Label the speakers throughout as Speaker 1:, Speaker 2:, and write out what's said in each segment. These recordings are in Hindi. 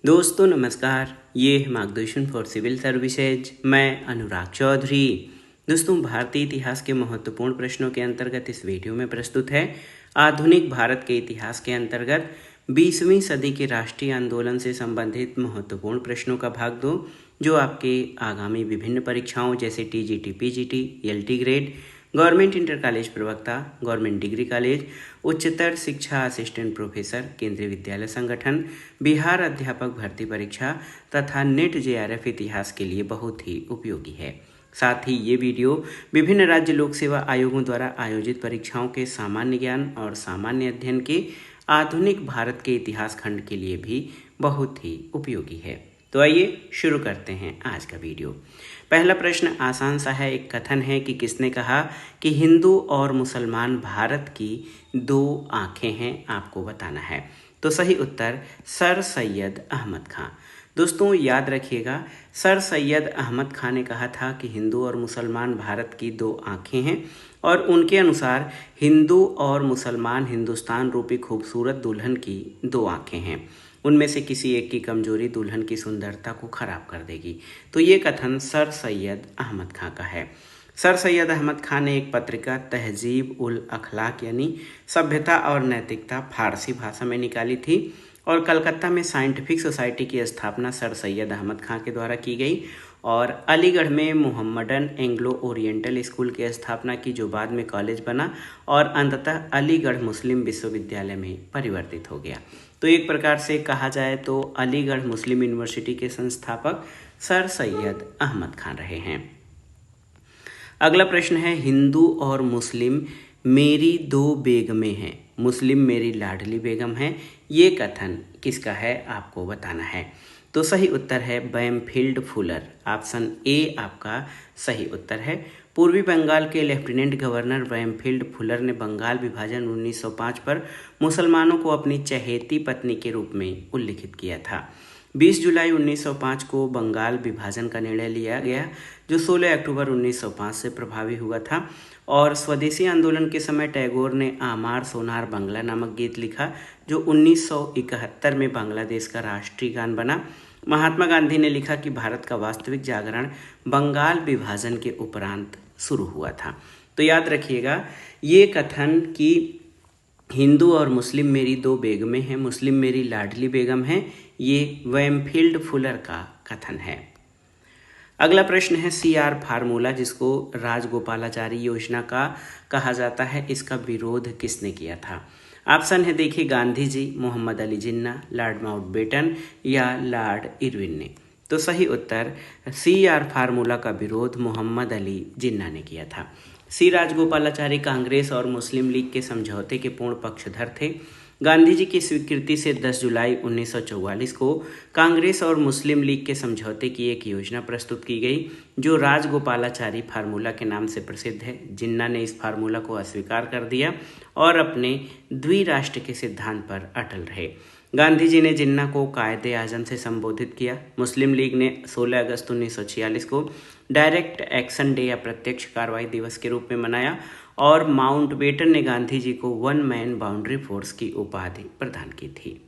Speaker 1: दोस्तों नमस्कार, ये है मार्गदर्शन फॉर सिविल सर्विसेज। मैं अनुराग चौधरी। दोस्तों, भारतीय इतिहास के महत्वपूर्ण प्रश्नों के अंतर्गत इस वीडियो में प्रस्तुत है आधुनिक भारत के इतिहास के अंतर्गत 20वीं सदी के राष्ट्रीय आंदोलन से संबंधित महत्वपूर्ण प्रश्नों का भाग 2, जो आपके आगामी विभिन्न परीक्षाओं जैसे TGT, PGT, LT grade, government inter college प्रवक्ता, गवर्नमेंट डिग्री कॉलेज, उच्चतर शिक्षा असिस्टेंट प्रोफेसर, केंद्रीय विद्यालय संगठन, बिहार अध्यापक भर्ती परीक्षा तथा नेट जेआरएफ इतिहास के लिए बहुत ही उपयोगी है। साथ ही ये वीडियो विभिन्न राज्य लोक सेवा आयोगों द्वारा आयोजित परीक्षाओं के सामान्य ज्ञान और सामान्य अध्ययन के आधुनिक भारत के इतिहास खंड के लिए भी बहुत ही उपयोगी है। तो आइए शुरू करते हैं आज का वीडियो। पहला प्रश्न आसान सा है। एक कथन है कि किसने कहा कि हिंदू और मुसलमान भारत की दो आंखें हैं, आपको बताना है। तो सही उत्तर सर सैयद अहमद खां। दोस्तों याद रखिएगा, सर सैयद अहमद खां ने कहा था कि हिंदू और मुसलमान भारत की दो आंखें हैं और उनके अनुसार हिंदू और मुसलमान हिंदुस्तान रूपी खूबसूरत दुल्हन की दो आंखें हैं। उनमें से किसी एक की कमजोरी दुल्हन की सुंदरता को खराब कर देगी। तो ये कथन सर सैयद अहमद खां का है। सर सैयद अहमद खां ने एक पत्रिका तहजीब उल अखलाक यानी सभ्यता और नैतिकता फारसी भाषा में निकाली थी और कलकत्ता में साइंटिफिक सोसाइटी की स्थापना सर सैयद अहमद खां के द्वारा की गई और अलीगढ़ में मोहम्मडन एंग्लो ओरिएंटल स्कूल की स्थापना की, जो बाद में कॉलेज बना और अंततः अलीगढ़ मुस्लिम विश्वविद्यालय में परिवर्तित हो गया। तो एक प्रकार से कहा जाए तो अलीगढ़ मुस्लिम यूनिवर्सिटी के संस्थापक सर सैयद अहमद खान रहे हैं। अगला प्रश्न है, हिंदू और मुस्लिम मेरी दो बेगमें हैं, मुस्लिम मेरी लाडली बेगम है, ये कथन किसका है आपको बताना है। तो सही उत्तर है बैमफील्ड फुलर। ऑप्शन ए आपका सही उत्तर है। पूर्वी बंगाल के लेफ्टिनेंट गवर्नर बैमफील्ड फुलर ने बंगाल विभाजन 1905 पर मुसलमानों को अपनी चहेती पत्नी के रूप में उल्लिखित किया था। 20 जुलाई 1905 को बंगाल विभाजन का निर्णय लिया गया, जो 16 अक्टूबर 1905 से प्रभावी हुआ था। और स्वदेशी आंदोलन के समय टैगोर ने आमार सोनार बांग्ला नामक गीत लिखा, जो 1971 में बांग्लादेश का राष्ट्रीय गान बना। महात्मा गांधी ने लिखा कि भारत का वास्तविक जागरण बंगाल विभाजन के उपरांत शुरू हुआ था। तो याद रखिएगा, ये कथन कि हिंदू और मुस्लिम मेरी दो बेगमें हैं, मुस्लिम मेरी लाडली बेगम है, ये बैमफील्ड फुलर का कथन है। अगला प्रश्न है, CR फार्मूला जिसको राजगोपालाचारी योजना का कहा जाता है, इसका विरोध किसने किया था। ऑप्शन है देखिए, गांधी जी, मोहम्मद अली जिन्ना, लॉर्ड माउंटबेटन या लॉर्ड इरविन ने। तो सही उत्तर CR फार्मूला का विरोध मोहम्मद अली जिन्ना ने किया था। सी राजगोपालाचारी कांग्रेस और मुस्लिम लीग के समझौते के पूर्ण पक्षधर थे। गांधी जी की स्वीकृति से 10 जुलाई 1944 को कांग्रेस और मुस्लिम लीग के समझौते की एक योजना प्रस्तुत की गई, जो राजगोपालाचारी फार्मूला के नाम से प्रसिद्ध है। जिन्ना ने इस फार्मूला को अस्वीकार कर दिया और अपने द्विराष्ट्र के सिद्धांत पर अटल रहे। गांधी जी ने जिन्ना को कायदे आजम से संबोधित किया। मुस्लिम लीग ने 16 अगस्त 1946 को डायरेक्ट एक्शन डे या प्रत्यक्ष कार्रवाई दिवस के रूप में मनाया और माउंटबेटन ने गांधी जी को वन मैन बाउंड्री फोर्स की उपाधि प्रदान की थी।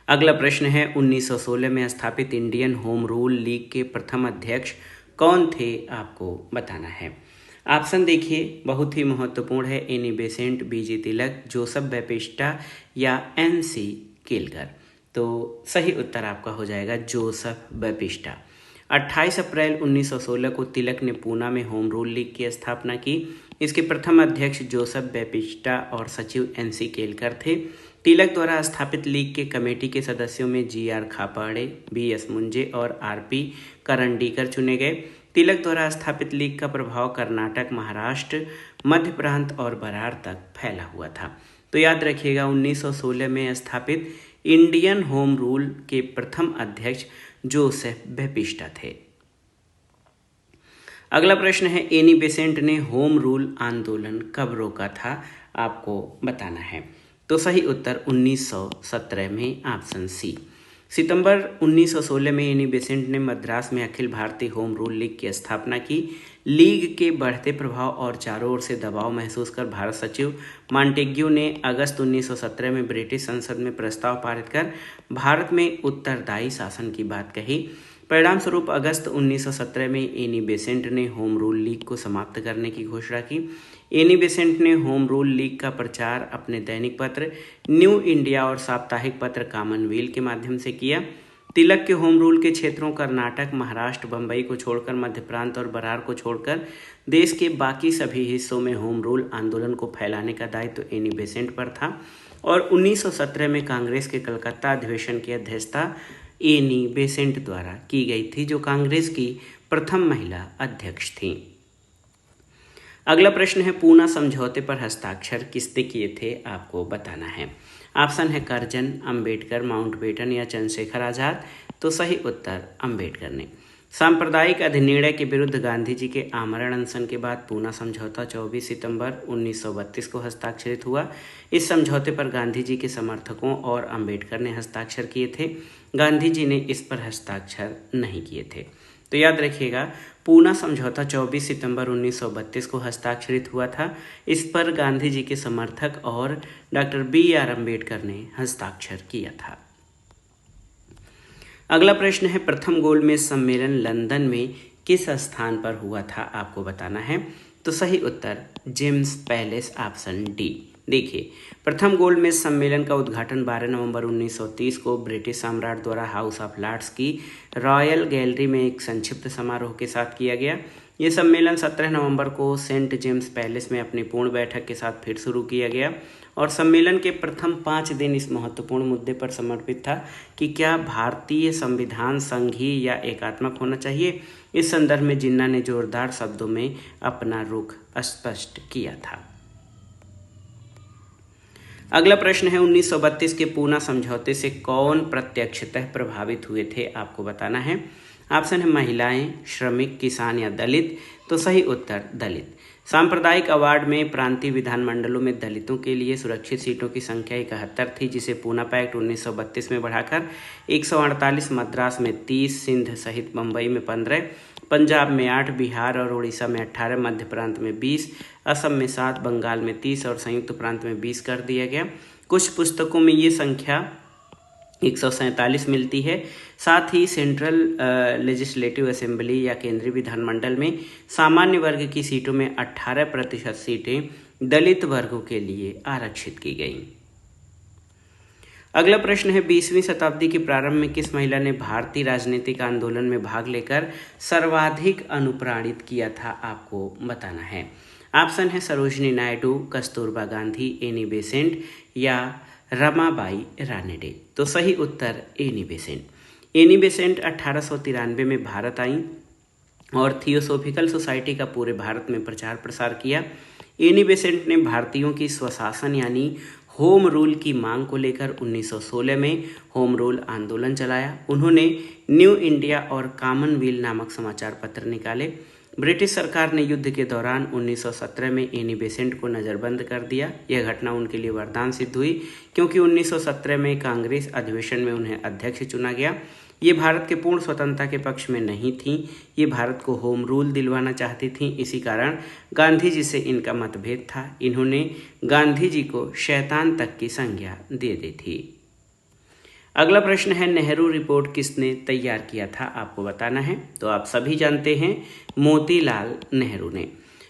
Speaker 1: अगला प्रश्न है, 1916 में स्थापित इंडियन होम रूल लीग के प्रथम अध्यक्ष कौन थे, आपको बताना है। ऑप्शन देखिए, बहुत ही महत्वपूर्ण है, एनी बेसेंट, BG तिलक, जोसेफ बैप्टिस्टा या NC केलकर। तो सही उत्तर आपका हो जाएगा जोसेफ बैप्टिस्टा। 28 अप्रैल 1916 को तिलक ने पूना में होम रूल लीग की स्थापना की। इसके प्रथम अध्यक्ष जोसेफ बैप्टिस्टा और सचिव NC केलकर थे। तिलक द्वारा स्थापित लीग के कमेटी के सदस्यों में GR खापाड़े, BS मुंजे और RP करंडीकर चुने गए। तिलक द्वारा स्थापित लीग का प्रभाव कर्नाटक, महाराष्ट्र, मध्य प्रांत और बरार तक फैला हुआ था। तो याद रखिएगा, 1916 में स्थापित इंडियन होम रूल के प्रथम अध्यक्ष जोसेफ बैप्टिस्टा थे। अगला प्रश्न है, एनी बेसेंट ने होम रूल आंदोलन कब रोका था, आपको बताना है। तो सही उत्तर 1917 में, ऑप्शन सी। सितंबर 1916 में एनी बेसेंट ने मद्रास में Akhil Bharatiya home rule league की स्थापना की। लीग के बढ़ते प्रभाव और चारों ओर से दबाव महसूस कर भारत सचिव मॉन्टेग्यू ने अगस्त 1917 में ब्रिटिश संसद में प्रस्ताव पारित कर भारत में उत्तरदायी शासन की बात कही। परिणाम स्वरूप अगस्त 1917 में एनी बेसेंट ने होम रूल लीग को समाप्त करने की घोषणा की। एनी बेसेंट ने होम रूल लीग का प्रचार अपने दैनिक पत्र न्यू इंडिया और साप्ताहिक पत्र कॉमनवेल्थ के माध्यम से किया। तिलक के होम रूल के क्षेत्रों कर्नाटक, महाराष्ट्र, बंबई को छोड़कर, मध्य प्रांत और बरार को छोड़कर देश के बाकी सभी हिस्सों में होम रूल आंदोलन को फैलाने का दायित्व एनी बेसेंट पर था और 1917 में कांग्रेस के कलकत्ता अधिवेशन की अध्यक्षता एनी बेसेंट द्वारा की गई थी, जो कांग्रेस की प्रथम महिला अध्यक्ष थीं। अगला प्रश्न है, पूना समझौते पर हस्ताक्षर किसने किए थे, आपको बताना है। ऑप्शन है करजन, अंबेडकर, माउंटबेटन या चंद्रशेखर आजाद। तो सही उत्तर अंबेडकर ने। सांप्रदायिक अधिनिर्णय के विरुद्ध गांधी जी के आमरण अनशन के बाद पूना समझौता 24 सितंबर 1932 को हस्ताक्षरित हुआ। इस समझौते पर गांधी जी के समर्थकों और अंबेडकर ने हस्ताक्षर किए थे। गांधी जी ने इस पर हस्ताक्षर नहीं किए थे। तो याद रखिएगा, पूना समझौता 24 सितंबर 1932 को हस्ताक्षरित हुआ था। इस पर गांधी जी के समर्थक और डॉक्टर BR अम्बेडकर ने हस्ताक्षर किया था। अगला प्रश्न है, प्रथम गोलमेज सम्मेलन लंदन में किस स्थान पर हुआ था, आपको बताना है। तो सही उत्तर जेम्स पैलेस, ऑप्शन डी। देखिए, प्रथम गोलमेज सम्मेलन का उद्घाटन 12 नवंबर 1930 को ब्रिटिश सम्राट द्वारा हाउस ऑफ लॉर्ड्स की रॉयल गैलरी में एक संक्षिप्त समारोह के साथ किया गया। ये सम्मेलन 17 नवंबर को सेंट जेम्स पैलेस में अपनी पूर्ण बैठक के साथ फिर शुरू किया गया और सम्मेलन के प्रथम 5 दिन इस महत्वपूर्ण मुद्दे पर समर्पित था कि क्या भारतीय संविधान संघीय या एकात्मक होना चाहिए। इस संदर्भ में जिन्ना ने जोरदार शब्दों में अपना रुख स्पष्ट किया था। अगला प्रश्न है, 1932 के पूना समझौते से कौन प्रत्यक्षतः प्रभावित हुए थे, आपको बताना है। ऑप्शन है महिलाएं, श्रमिक, किसान या दलित। तो सही उत्तर दलित। सांप्रदायिक अवार्ड में प्रांतीय विधानमंडलों में दलितों के लिए सुरक्षित सीटों की संख्या 71 थी, जिसे पूना पैक्ट 1932 में बढ़ाकर 148, मद्रास में 30, सिंध सहित मुंबई में 15, पंजाब में 8, बिहार और उड़ीसा में 18, मध्य प्रांत में 20, असम में 7, बंगाल में 30 और संयुक्त प्रांत में 20 कर दिया गया। कुछ पुस्तकों में ये संख्या 147 मिलती है। साथ ही सेंट्रल लेजिस्लेटिव असेंबली या केंद्रीय विधानमंडल में सामान्य वर्ग की सीटों में 18% सीटें दलित वर्गों के लिए आरक्षित की गईं। अगला प्रश्न है, 20वीं शताब्दी के प्रारंभ में किस महिला ने भारतीय राजनीतिक आंदोलन में भाग लेकर सर्वाधिक अनुप्राणित किया था, आपको बताना है। ऑप्शन है सरोजिनी नायडू, कस्तूरबा गांधी, एनी बेसेंट या रमाबाई रानडे। तो सही उत्तर एनी बेसेंट। एनी बेसेंट 1893 में भारत आई और थियोसोफिकल सोसाइटी का पूरे भारत में प्रचार प्रसार किया। एनी बेसेंट ने भारतीयों की स्वशासन यानी होम रूल की मांग को लेकर 1916 में होम रूल आंदोलन चलाया। उन्होंने न्यू इंडिया और कॉमनवेल्थ नामक समाचार पत्र निकाले। ब्रिटिश सरकार ने युद्ध के दौरान 1917 में एनी बेसेंट को नज़रबंद कर दिया। यह घटना उनके लिए वरदान सिद्ध हुई, क्योंकि 1917 में कांग्रेस अधिवेशन में उन्हें अध्यक्ष चुना गया। ये भारत के पूर्ण स्वतंत्रता के पक्ष में नहीं थीं, ये भारत को होम रूल दिलवाना चाहती थीं। इसी कारण गांधी जी से इनका मतभेद था। इन्होंने गांधी जी को शैतान तक की संज्ञा दे दी थी। अगला प्रश्न है, नेहरू रिपोर्ट किसने तैयार किया था, आपको बताना है। तो आप सभी जानते हैं, मोतीलाल नेहरू ने।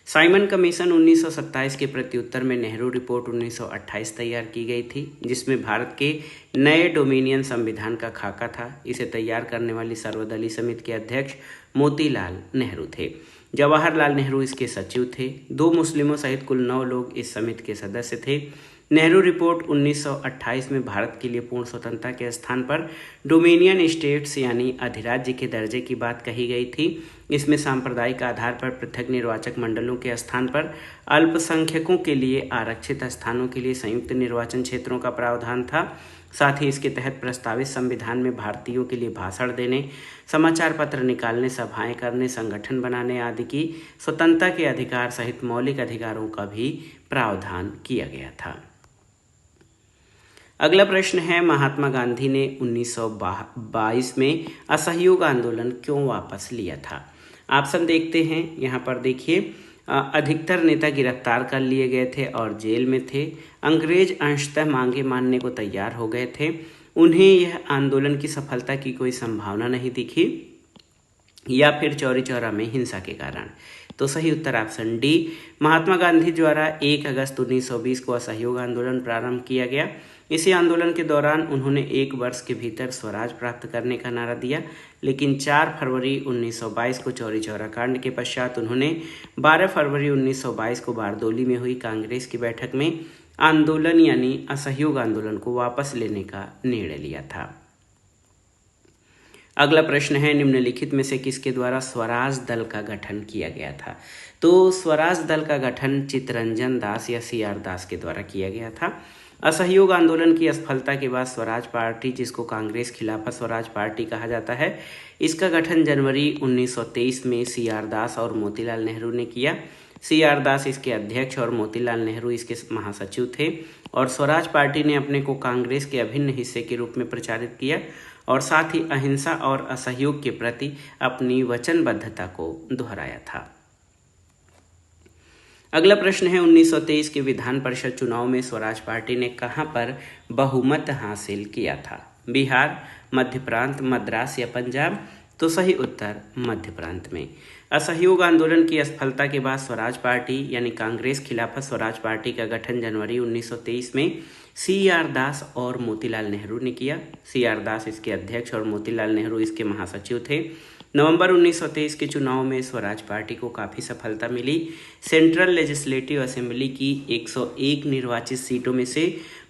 Speaker 1: साइमन कमीशन 1927 के प्रत्युत्तर में नेहरू रिपोर्ट 1928 तैयार की गई थी, जिसमें भारत के नए डोमिनियन संविधान का खाका था। इसे तैयार करने वाली सर्वदलीय समिति के अध्यक्ष मोतीलाल नेहरू थे। जवाहरलाल नेहरू इसके सचिव थे। 2 मुस्लिमों सहित कुल 9 लोग इस समिति के सदस्य थे। नेहरू रिपोर्ट 1928 में भारत के लिए पूर्ण स्वतंत्रता के स्थान पर डोमिनियन स्टेट्स यानी अधिराज्य के दर्जे की बात कही गई थी। इसमें सांप्रदायिक आधार पर पृथक निर्वाचक मंडलों के स्थान पर अल्पसंख्यकों के लिए आरक्षित स्थानों के लिए संयुक्त निर्वाचन क्षेत्रों का प्रावधान था। साथ ही इसके तहत प्रस्तावित संविधान में भारतीयों के लिए भाषण देने, समाचार पत्र निकालने, सभाएं करने, संगठन बनाने आदि की स्वतंत्रता के अधिकार सहित मौलिक अधिकारों का भी प्रावधान किया गया था। अगला प्रश्न है, महात्मा गांधी ने 1922 में असहयोग आंदोलन क्यों वापस लिया था। ऑप्शन देखते हैं। यहाँ पर देखिए, अधिकतर नेता गिरफ्तार कर लिए गए थे और जेल में थे। अंग्रेज अंशतः मांगे मानने को तैयार हो गए थे। उन्हें यह आंदोलन की सफलता की कोई संभावना नहीं दिखी, या फिर चौरी चौरा में हिंसा के कारण। तो सही उत्तर ऑप्शन डी, महात्मा गांधी द्वारा 1 अगस्त 1920 को असहयोग आंदोलन प्रारंभ किया गया। इसी आंदोलन के दौरान उन्होंने 1 वर्ष के भीतर स्वराज प्राप्त करने का नारा दिया, लेकिन 4 फरवरी 1922 को चौरी चौरा कांड के पश्चात उन्होंने 12 फरवरी 1922 को बारदोली में हुई कांग्रेस की बैठक में आंदोलन यानी असहयोग आंदोलन को वापस लेने का निर्णय लिया था। अगला प्रश्न है, निम्नलिखित में से किसके द्वारा स्वराज दल का गठन किया गया था? तो स्वराज दल का गठन चित्तरंजन दास या CR दास के द्वारा किया गया था। असहयोग आंदोलन की असफलता के बाद स्वराज पार्टी, जिसको कांग्रेस खिलाफत स्वराज पार्टी कहा जाता है, इसका गठन जनवरी 1923 में CR दास और मोतीलाल नेहरू ने किया। CR दास इसके अध्यक्ष और मोतीलाल नेहरू इसके महासचिव थे, और स्वराज पार्टी ने अपने को कांग्रेस के अभिन्न हिस्से के रूप में प्रचारित किया और साथ ही अहिंसा और असहयोग के प्रति अपनी वचनबद्धता को दोहराया था। अगला प्रश्न है, 1923 के विधान परिषद चुनाव में स्वराज पार्टी ने कहां पर बहुमत हासिल किया था? बिहार, मध्य प्रांत, मद्रास या पंजाब? तो सही उत्तर मध्य प्रांत में। असहयोग आंदोलन की असफलता के बाद स्वराज पार्टी यानी कांग्रेस खिलाफत स्वराज पार्टी का गठन जनवरी 1923 में CR दास और मोतीलाल नेहरू ने किया। CR दास इसके अध्यक्ष और मोतीलाल नेहरू इसके महासचिव थे। नवंबर 1923 के चुनाव में स्वराज पार्टी को काफ़ी सफलता मिली। सेंट्रल लेजिस्लेटिव असेंबली की 101 निर्वाचित सीटों में से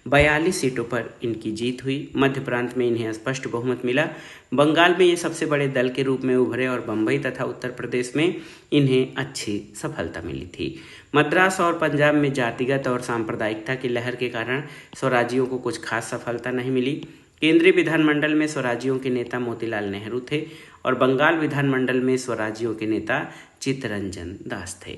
Speaker 1: 42 सीटों पर इनकी जीत हुई। मध्य प्रांत में इन्हें स्पष्ट बहुमत मिला। बंगाल में ये सबसे बड़े दल के रूप में उभरे और बम्बई तथा उत्तर प्रदेश में इन्हें अच्छी सफलता मिली थी। मद्रास और पंजाब में जातिगत और सांप्रदायिकता की लहर के कारण स्वराजियों को कुछ खास सफलता नहीं मिली। केंद्रीय विधानमंडल में स्वराजियों के नेता मोतीलाल नेहरू थे और बंगाल विधानमंडल में स्वराजियों के नेता चित्तरंजन दास थे।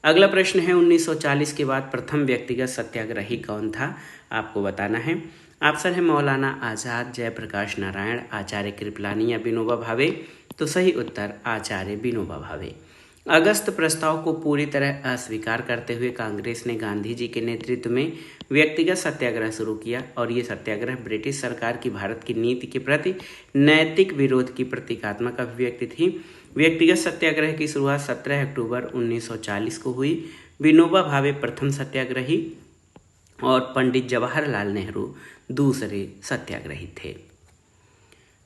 Speaker 1: अगला प्रश्न है, 1940 के बाद प्रथम व्यक्तिगत सत्याग्रही कौन था? आपको बताना है। ऑप्शन है मौलाना आज़ाद, जयप्रकाश नारायण, आचार्य कृपलानी या विनोबा भावे? तो सही उत्तर आचार्य विनोबा भावे। अगस्त प्रस्ताव को पूरी तरह अस्वीकार करते हुए कांग्रेस ने गांधी जी के नेतृत्व में व्यक्तिगत सत्याग्रह शुरू किया, और ये सत्याग्रह ब्रिटिश सरकार की भारत की नीति के प्रति नैतिक विरोध की प्रतीकात्मक अभिव्यक्ति थी। व्यक्तिगत सत्याग्रह की शुरुआत 17 अक्टूबर 1940 को हुई। विनोबा भावे प्रथम सत्याग्रही और पंडित जवाहरलाल नेहरू दूसरे सत्याग्रही थे।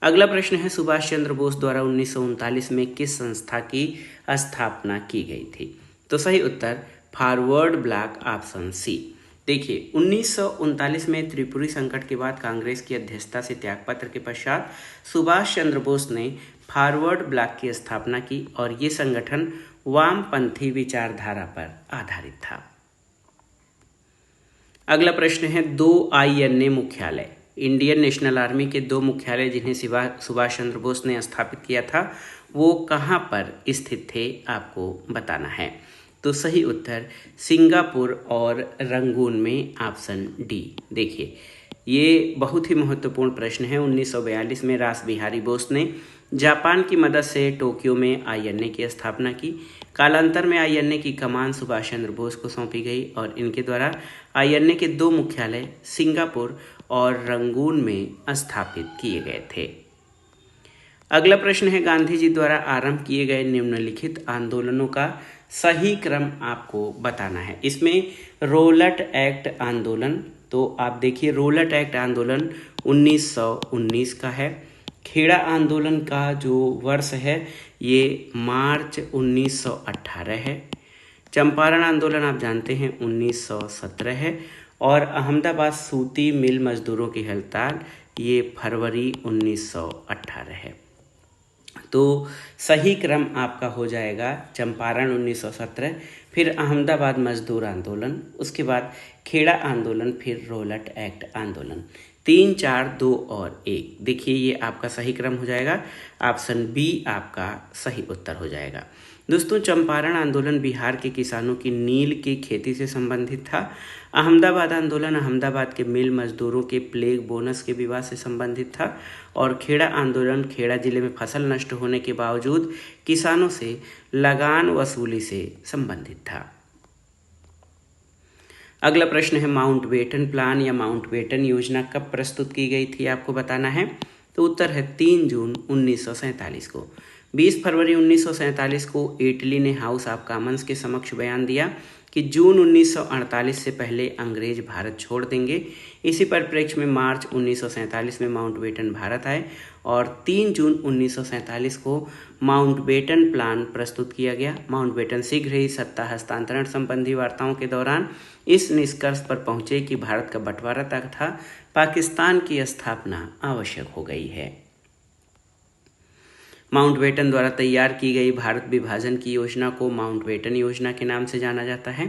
Speaker 1: अगला प्रश्न है, सुभाष चंद्र बोस द्वारा 1939 में किस संस्था की स्थापना की गई थी? तो सही उत्तर फॉरवर्ड ब्लॉक, ऑप्शन सी। देखिए, 1939 में त्रिपुरी संकट के बाद कांग्रेस की अध्यक्षता से त्यागपत्र के पश्चात सुभाष चंद्र बोस ने फॉरवर्ड ब्लॉक की स्थापना की, और ये संगठन वामपंथी विचारधारा पर आधारित था। अगला प्रश्न है, 2 INA मुख्यालय, इंडियन नेशनल आर्मी के 2 मुख्यालय जिन्हें सुभाष चंद्र बोस ने स्थापित किया था, वो कहाँ पर स्थित थे? आपको बताना है। तो सही उत्तर सिंगापुर और रंगून में, ऑप्शन डी। देखिए, ये बहुत ही महत्वपूर्ण प्रश्न है। 1942 में रास बिहारी बोस ने जापान की मदद से टोक्यो में INA की स्थापना की। कालांतर में INA की कमान सुभाष चंद्र बोस को सौंपी गई और इनके द्वारा INA के 2 मुख्यालय सिंगापुर और रंगून में स्थापित किए गए थे। अगला प्रश्न है, गांधी जी द्वारा आरंभ किए गए निम्नलिखित आंदोलनों का सही क्रम आपको बताना है। इसमें रोलट एक्ट आंदोलन, तो आप देखिए रोलट एक्ट आंदोलन 1919 का है। खेड़ा आंदोलन का जो वर्ष है ये मार्च 1918 है। चंपारण आंदोलन आप जानते हैं 1917 है, और अहमदाबाद सूती मिल मजदूरों की हड़ताल ये फरवरी 1918 है। तो सही क्रम आपका हो जाएगा चंपारण 1917, फिर अहमदाबाद मजदूर आंदोलन, उसके बाद खेड़ा आंदोलन, फिर रोलट एक्ट आंदोलन। 3, 4, 2 और 1। देखिए ये आपका सही क्रम हो जाएगा। ऑप्शन बी आपका सही उत्तर हो जाएगा। दोस्तों, चंपारण आंदोलन बिहार के किसानों की नील की खेती से संबंधित था। अहमदाबाद आंदोलन अहमदाबाद के मिल मजदूरों के प्लेग बोनस के विवाद से संबंधित था। और खेड़ा आंदोलन खेड़ा जिले में फसल नष्ट होने के बावजूद किसानों से लगान वसूली से संबंधित था। अगला प्रश्न है, माउंटबेटन प्लान या माउंटबेटन योजना कब प्रस्तुत की गई थी, आपको बताना है। तो उत्तर है 3 जून 1947 को। 20 फरवरी 1947 को इटली ने हाउस ऑफ कॉमन्स के समक्ष बयान दिया कि जून 1948 से पहले अंग्रेज भारत छोड़ देंगे। इसी परिप्रेक्ष्य में मार्च 1947 में माउंटबेटन भारत आए और 3 जून 1947 को माउंटबेटन प्लान प्रस्तुत किया गया। माउंटबेटन शीघ्र ही सत्ता हस्तांतरण संबंधी वार्ताओं के दौरान इस निष्कर्ष पर पहुंचे कि भारत का बंटवारा तथा पाकिस्तान की स्थापना आवश्यक हो गई है। माउंटबेटन द्वारा तैयार की गई भारत विभाजन की योजना को माउंटबेटन योजना के नाम से जाना जाता है।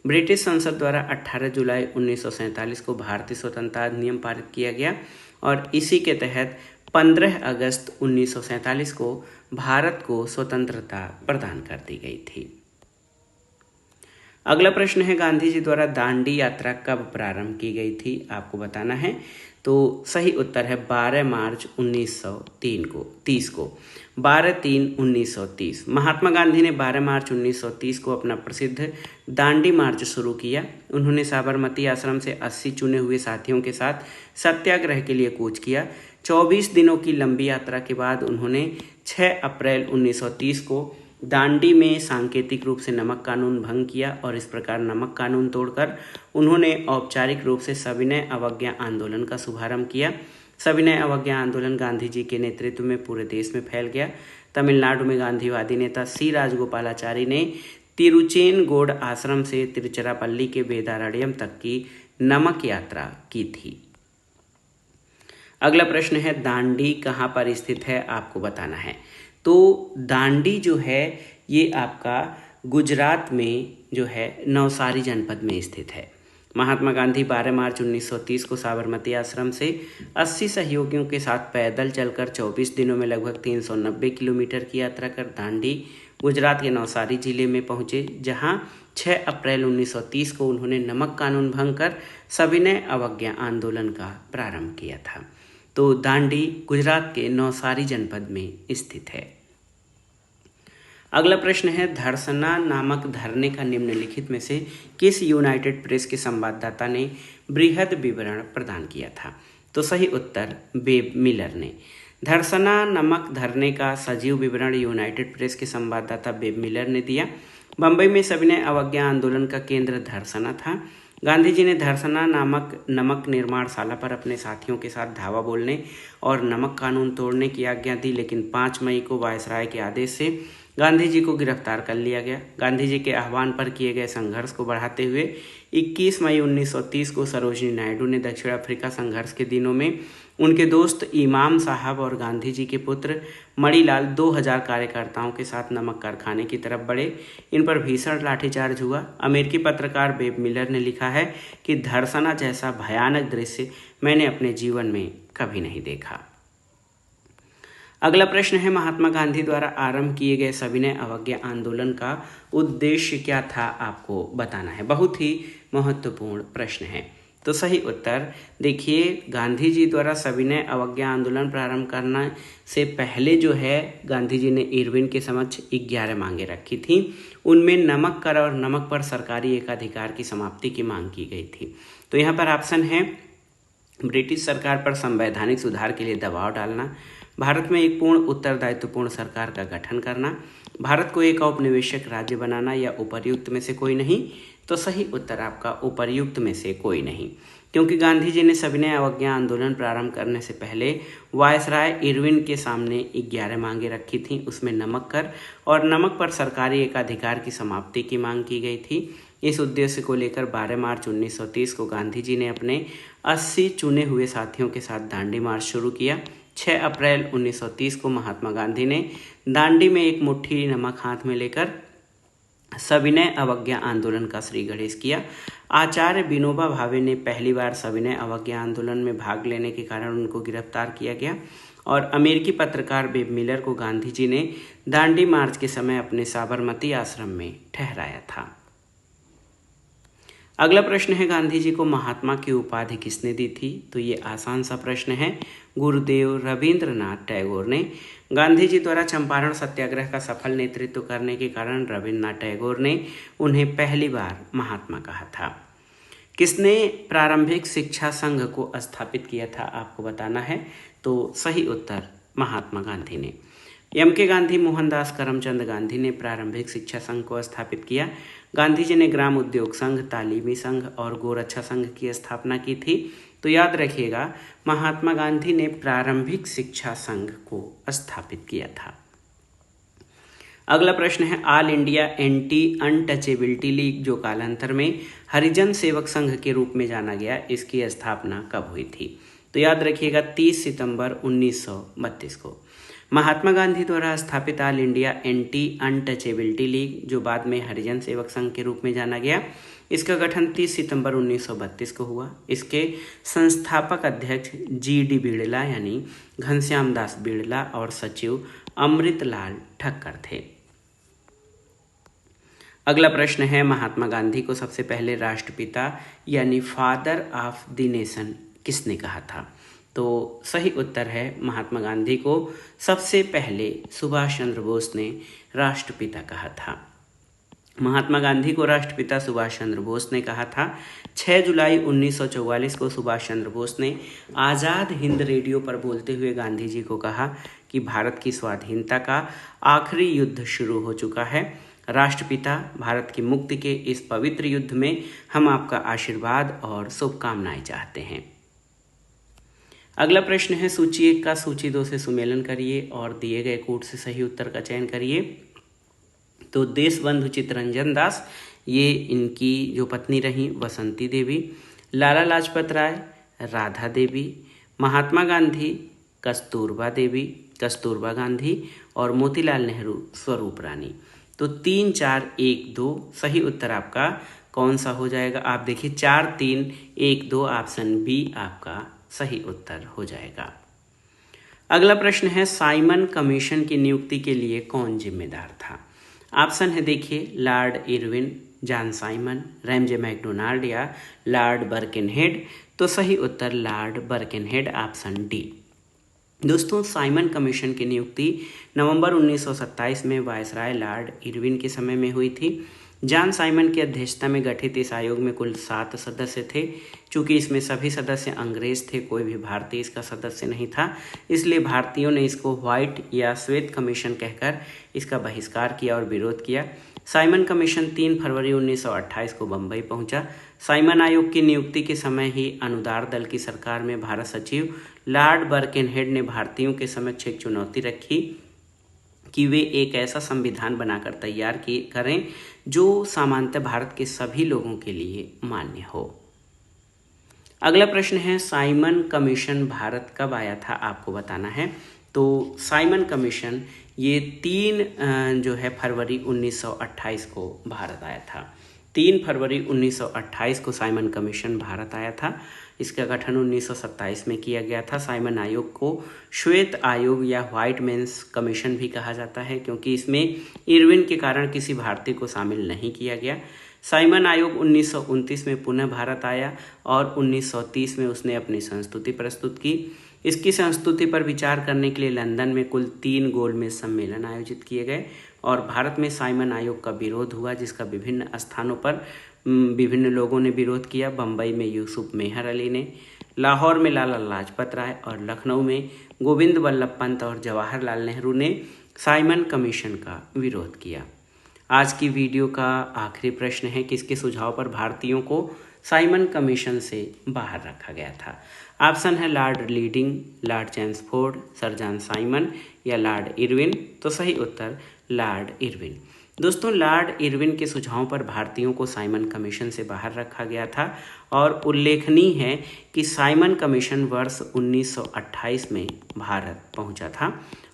Speaker 1: ब्रिटिश संसद द्वारा 18 जुलाई 1947 को भारतीय स्वतंत्रता अधिनियम पारित किया गया और इसी के तहत 15 अगस्त 1947 को भारत को स्वतंत्रता प्रदान कर दी गई थी। अगला प्रश्न है, गांधी जी द्वारा दांडी यात्रा कब प्रारंभ की गई थी, आपको बताना है। तो सही उत्तर है 12 मार्च 1930 को। 12/3/1930 महात्मा गांधी ने 12 मार्च 1930 को अपना प्रसिद्ध दांडी मार्च शुरू किया। उन्होंने साबरमती आश्रम से 80 चुने हुए साथियों के साथ सत्याग्रह के लिए कूच किया। 24 दिनों की लंबी यात्रा के बाद उन्होंने 6 अप्रैल 1930 को दांडी में सांकेतिक रूप से नमक कानून भंग किया और इस प्रकार नमक कानून तोड़कर उन्होंने औपचारिक रूप से सविनय अवज्ञा आंदोलन का शुभारंभ किया। सविनय अवज्ञा आंदोलन गांधी जी के नेतृत्व में पूरे देश में फैल गया। तमिलनाडु में गांधीवादी नेता सी राजगोपालाचारी ने तिरुचेनगोड आश्रम से तिरुचिरापल्ली के वेदारण्यम तक की नमक यात्रा की थी। अगला प्रश्न है, दांडी कहाँ पर स्थित है, आपको बताना है। तो दांडी जो है ये आपका गुजरात में जो है नवसारी जनपद में स्थित है। महात्मा गांधी 12 मार्च 1930 को साबरमती आश्रम से 80 सहयोगियों के साथ पैदल चलकर 24 दिनों में लगभग 390 किलोमीटर की यात्रा कर दांडी गुजरात के नवसारी जिले में पहुंचे, जहां 6 अप्रैल 1930 को उन्होंने नमक कानून भंग कर सविनय अवज्ञा आंदोलन का प्रारंभ किया था। तो दांडी गुजरात के नवसारी जनपद में स्थित है। अगला प्रश्न है, धर्सना नामक धरने का निम्नलिखित में से किस यूनाइटेड प्रेस के संवाददाता ने बृहद विवरण प्रदान किया था। तो सही उत्तर बेब मिलर ने। धर्सना नामक धरने का सजीव विवरण यूनाइटेड प्रेस के संवाददाता बेब मिलर ने दिया। बम्बई में सविनय अवज्ञा आंदोलन का केंद्र धर्सना था। गांधी जी ने धर्सना नामक नमक निर्माणशाला पर अपने साथियों के साथ धावा बोलने और नमक कानून तोड़ने की आज्ञा दी, लेकिन 5 मई को वायसराय के आदेश से गांधी जी को गिरफ्तार कर लिया गया। गांधी जी के आह्वान पर किए गए संघर्ष को बढ़ाते हुए 21 मई 1930 को सरोजिनी नायडू ने दक्षिण अफ्रीका संघर्ष के दिनों में उनके दोस्त इमाम साहब और गांधी जी के पुत्र मणिलाल 2000 कार्यकर्ताओं के साथ नमक कारखाने की तरफ बढ़े। इन पर भीषण लाठीचार्ज हुआ। अमेरिकी पत्रकार बेब मिलर ने लिखा है कि धर्सना जैसा भयानक दृश्य मैंने अपने जीवन में कभी नहीं देखा। अगला प्रश्न है, महात्मा गांधी द्वारा आरंभ किए गए सविनय अवज्ञा आंदोलन का उद्देश्य क्या था, आपको बताना है। बहुत ही महत्वपूर्ण प्रश्न है। तो सही उत्तर देखिए, गांधी जी द्वारा सविनय अवज्ञा आंदोलन प्रारंभ करने से पहले जो है गांधी जी ने इरविन के समक्ष 11 मांगे रखी थी। उनमें नमक कर और नमक पर सरकारी एकाधिकार की समाप्ति की मांग की गई थी। तो यहाँ पर ऑप्शन है ब्रिटिश सरकार पर संवैधानिक सुधार के लिए दबाव डालना, भारत में एक पूर्ण उत्तरदायित्वपूर्ण सरकार का गठन करना, भारत को एक औपनिवेशिक राज्य बनाना, या उपर्युक्त में से कोई नहीं। तो सही उत्तर आपका उपर्युक्त में से कोई नहीं, क्योंकि गांधी जी ने सविनय अवज्ञा आंदोलन प्रारंभ करने से पहले वायसराय इरविन के सामने 11 मांगे रखी थी। उसमें नमक कर और नमक पर सरकारी एकाधिकार की समाप्ति की मांग की गई थी। इस उद्देश्य को लेकर 12 मार्च 1930 को गांधी जी ने अपने 80 चुने हुए साथियों के साथ दांडी मार्च शुरू किया। 6 अप्रैल 1930 को महात्मा गांधी ने दांडी में एक मुट्ठी नमक हाथ में लेकर सविनय अवज्ञा आंदोलन का श्री गणेश किया। आचार्य विनोबा भावे ने पहली बार सविनय अवज्ञा आंदोलन में भाग लेने के कारण उनको गिरफ्तार किया गया। और अमेरिकी पत्रकार बेब मिलर को गांधी जी ने दांडी मार्च के समय अपने साबरमती आश्रम में ठहराया था। अगला प्रश्न है, गांधी जी को महात्मा की उपाधि किसने दी थी? तो ये आसान सा प्रश्न है। गुरुदेव रविंद्रनाथ टैगोर ने। गांधी जी द्वारा चंपारण सत्याग्रह का सफल नेतृत्व करने के कारण रविंद्रनाथ टैगोर ने उन्हें पहली बार महात्मा कहा था। किसने प्रारंभिक शिक्षा संघ को स्थापित किया था, आपको बताना है। तो सही उत्तर महात्मा गांधी ने। एम के गांधी, मोहनदास करमचंद गांधी ने प्रारंभिक शिक्षा संघ को स्थापित किया। गांधी जी ने ग्राम उद्योग संघ, तालीमी संघ और गोरक्षा संघ की स्थापना की थी। तो याद रखिएगा, महात्मा गांधी ने प्रारंभिक शिक्षा संघ को स्थापित किया था। अगला प्रश्न है, all India anti untouchability league, जो कालांतर में हरिजन सेवक संघ के रूप में जाना गया, इसकी स्थापना कब हुई थी? तो याद रखिएगा 30 सितंबर 1932 को। महात्मा गांधी द्वारा स्थापित all India anti untouchability league, जो बाद में हरिजन सेवक संघ के रूप में जाना गया, इसका गठन 30 सितंबर 1932 को हुआ। इसके संस्थापक अध्यक्ष GD बिड़ला यानी घनश्याम दास बिड़ला और सचिव अमृतलाल ठक्कर थे। अगला प्रश्न है, महात्मा गांधी को सबसे पहले राष्ट्रपिता यानी फादर ऑफ द नेशन किसने कहा था? तो सही उत्तर है, महात्मा गांधी को सबसे पहले सुभाष चंद्र बोस ने राष्ट्रपिता कहा था। महात्मा गांधी को राष्ट्रपिता सुभाष चंद्र बोस ने कहा था। 6 जुलाई 1944 को सुभाष चंद्र बोस ने आज़ाद हिंद रेडियो पर बोलते हुए गांधी जी को कहा कि भारत की स्वाधीनता का आखिरी युद्ध शुरू हो चुका है। राष्ट्रपिता, भारत की मुक्ति के इस पवित्र युद्ध में हम आपका आशीर्वाद और शुभकामनाएं चाहते हैं। अगला प्रश्न है, सूची 1 का सूची 2 से सुमेलन करिए और दिए गए कोड से सही उत्तर का चयन करिए। तो देशबंधु चित्तरंजन दास, ये इनकी जो पत्नी रही वसंती देवी। लाला लाजपत राय, राधा देवी। महात्मा गांधी, कस्तूरबा देवी, कस्तूरबा गांधी। और मोतीलाल नेहरू, स्वरूप रानी। तो 3, 4, 1, 2 सही उत्तर आपका कौन सा हो जाएगा? आप देखिए 4, 3, 1, 2 ऑप्शन बी आपका सही उत्तर हो जाएगा। अगला प्रश्न है, साइमन कमीशन की नियुक्ति के लिए कौन जिम्मेदार था? ऑप्शन है देखिए, Lord Irwin, John Simon, Ramsay MacDonald या लॉर्ड बर्किनहेड। तो सही उत्तर लॉर्ड बर्किनहेड, ऑप्शन डी। दोस्तों, साइमन कमीशन की नियुक्ति नवंबर 1927 में वायसराय लॉर्ड इरविन के समय में हुई थी। जॉन साइमन की अध्यक्षता में गठित इस आयोग में कुल 7 सदस्य थे। चूंकि इसमें सभी सदस्य अंग्रेज थे, कोई भी भारतीय इसका सदस्य नहीं था, इसलिए भारतीयों ने इसको व्हाइट या श्वेत कमीशन कहकर इसका बहिष्कार किया और विरोध किया। साइमन कमीशन 3 फरवरी 1928 को बम्बई पहुंचा। साइमन आयोग की नियुक्ति के समय ही अनुदार दल की सरकार में भारत सचिव लॉर्ड बर्किनहेड ने भारतीयों के समक्ष एक चुनौती रखी कि वे एक ऐसा संविधान बनाकर तैयार करें जो सामान्यतः भारत के सभी लोगों के लिए मान्य हो। अगला प्रश्न है, साइमन कमीशन भारत कब आया था? आपको बताना है। तो साइमन कमीशन ये 3 जो है फरवरी 1928 को भारत आया था। 3 फरवरी 1928 को साइमन कमीशन भारत आया था। इसका गठन 1927 में किया गया था। साइमन आयोग को श्वेत आयोग या व्हाइट मेंस कमीशन भी कहा जाता है, क्योंकि इसमें इरविन के कारण किसी भारतीय को शामिल नहीं किया गया। साइमन आयोग 1929 में पुनः भारत आया और 1930 में उसने अपनी संस्तुति प्रस्तुत की। इसकी संस्तुति पर विचार करने के लिए लंदन में कुल 3 गोलमेज सम्मेलन आयोजित किए गए और भारत में साइमन आयोग का विरोध हुआ, जिसका विभिन्न स्थानों पर विभिन्न लोगों ने विरोध किया। बम्बई में यूसुफ मेहर अली ने, लाहौर में लाला लाजपत राय और लखनऊ में गोविंद वल्लभ पंत और जवाहरलाल नेहरू ने साइमन कमीशन का विरोध किया। आज की वीडियो का आखिरी प्रश्न है, किसके सुझाव पर भारतीयों को साइमन कमीशन से बाहर रखा गया था? ऑप्शन है Lord leading, Lord Chelmsford, sir John Simon या लॉर्ड इरविन। तो सही उत्तर लॉर्ड इरविन। दोस्तों, लॉर्ड इरविन के सुझावों पर भारतीयों को साइमन कमीशन से बाहर रखा गया था और उल्लेखनीय है कि साइमन कमीशन वर्ष 1928 में भारत पहुंचा था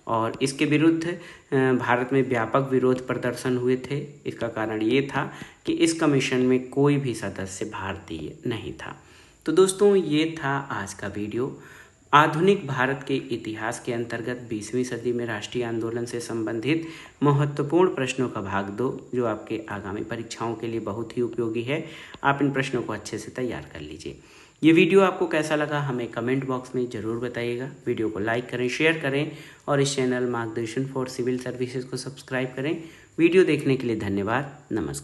Speaker 1: और इसके विरुद्ध भारत में व्यापक विरोध प्रदर्शन हुए थे। इसका कारण ये था कि इस कमीशन में कोई भी सदस्य भारतीय नहीं था। तो दोस्तों ये था आज का वीडियो। आधुनिक भारत के इतिहास के अंतर्गत 20वीं सदी में राष्ट्रीय आंदोलन से संबंधित महत्वपूर्ण प्रश्नों का भाग 2, जो आपके आगामी परीक्षाओं के लिए बहुत ही उपयोगी है। आप इन प्रश्नों को अच्छे से तैयार कर लीजिए। ये वीडियो आपको कैसा लगा हमें कमेंट बॉक्स में ज़रूर बताइएगा। वीडियो को लाइक करें, शेयर करें और इस चैनल मार्गदर्शन फॉर सिविल सर्विसेज को सब्सक्राइब करें। वीडियो देखने के लिए धन्यवाद। नमस्कार।